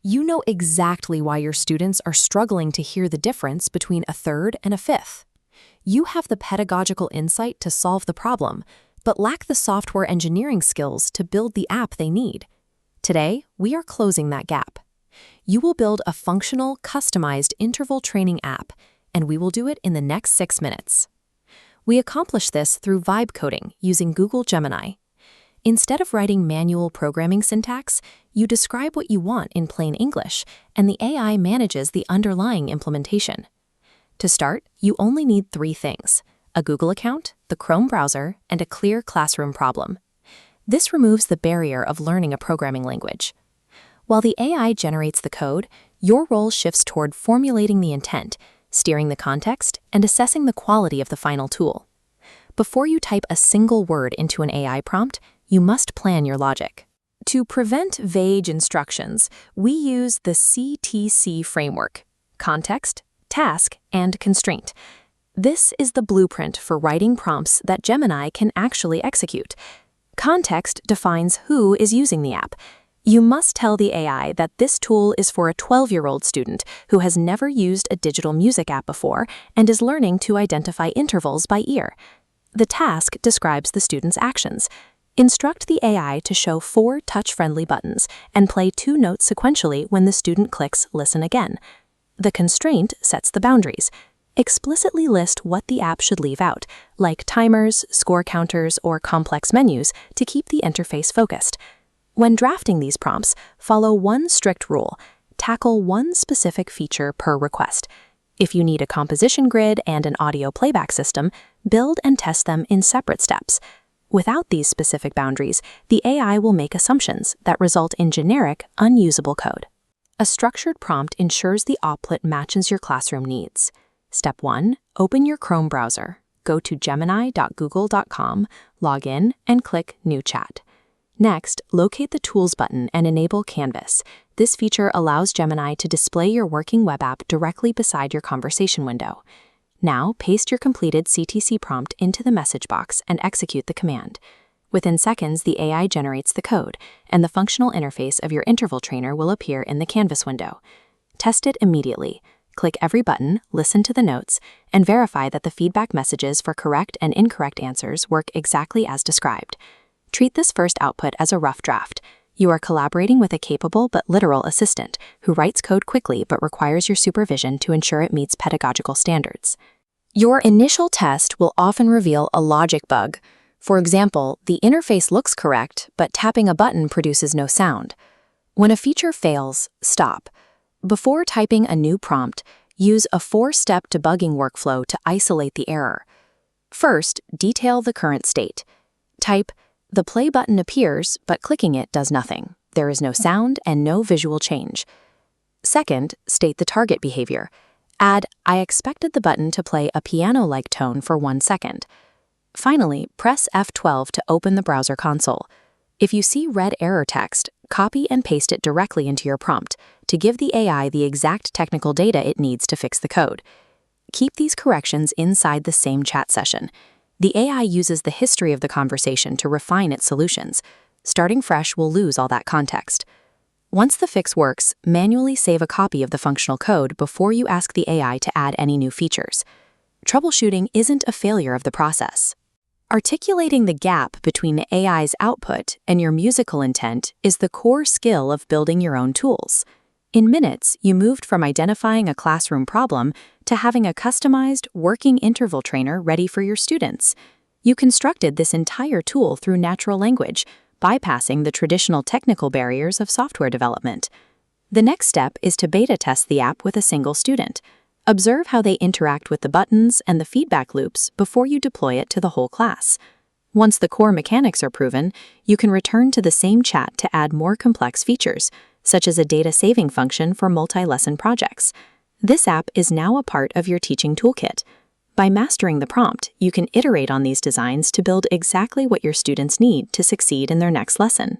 you know exactly why your students are struggling to hear the difference between a third and a fifth. You have the pedagogical insight to solve the problem, but lack the software engineering skills to build the app they need. Today, we are closing that gap. You will build a functional, customized interval training app, and we will do it in the next 6 minutes. We accomplish this through vibe coding using Google Gemini. Instead of writing manual programming syntax, you describe what you want in plain English, and the AI manages the underlying implementation. To start, you only need 3 things: a Google account, the Chrome browser, and a clear classroom problem. This removes the barrier of learning a programming language. While the AI generates the code, your role shifts toward formulating the intent, steering the context, and assessing the quality of the final tool. Before you type a single word into an AI prompt, you must plan your logic. To prevent vague instructions, we use the CTC framework: context, task, and constraint. This is the blueprint for writing prompts that Gemini can actually execute. Context defines who is using the app. You must tell the AI that this tool is for a 12-year-old student who has never used a digital music app before and is learning to identify intervals by ear. The task describes the student's actions. Instruct the AI to show 4 touch-friendly buttons and play 2 notes sequentially when the student clicks Listen Again. The constraint sets the boundaries. Explicitly list what the app should leave out, like timers, score counters, or complex menus, to keep the interface focused. When drafting these prompts, follow one strict rule: tackle one specific feature per request. If you need a composition grid and an audio playback system, build and test them in separate steps. Without these specific boundaries, the AI will make assumptions that result in generic, unusable code. A structured prompt ensures the output matches your classroom needs. Step 1. Open your Chrome browser. Go to gemini.google.com, log in, and click New Chat. Next, locate the Tools button and enable Canvas. This feature allows Gemini to display your working web app directly beside your conversation window. Now, paste your completed CTC prompt into the message box and execute the command. Within seconds, the AI generates the code, and the functional interface of your interval trainer will appear in the Canvas window. Test it immediately. Click every button, listen to the notes, and verify that the feedback messages for correct and incorrect answers work exactly as described. Treat this first output as a rough draft. You are collaborating with a capable but literal assistant who writes code quickly but requires your supervision to ensure it meets pedagogical standards. Your initial test will often reveal a logic bug. For example, the interface looks correct, but tapping a button produces no sound. When a feature fails, stop. Before typing a new prompt, use a 4-step debugging workflow to isolate the error. First, detail the current state. Type, "The play button appears, but clicking it does nothing. There is no sound and no visual change." Second, state the target behavior. Add, "I expected the button to play a piano-like tone for 1 second." Finally, press F12 to open the browser console. If you see red error text, copy and paste it directly into your prompt to give the AI the exact technical data it needs to fix the code. Keep these corrections inside the same chat session. The AI uses the history of the conversation to refine its solutions. Starting fresh will lose all that context. Once the fix works, manually save a copy of the functional code before you ask the AI to add any new features. Troubleshooting isn't a failure of the process. Articulating the gap between the AI's output and your musical intent is the core skill of building your own tools. In minutes, you moved from identifying a classroom problem to having a customized, working interval trainer ready for your students. You constructed this entire tool through natural language, bypassing the traditional technical barriers of software development. The next step is to beta test the app with a single student. Observe how they interact with the buttons and the feedback loops before you deploy it to the whole class. Once the core mechanics are proven, you can return to the same chat to add more complex features, such as a data saving function for multi-lesson projects. This app is now a part of your teaching toolkit. By mastering the prompt, you can iterate on these designs to build exactly what your students need to succeed in their next lesson.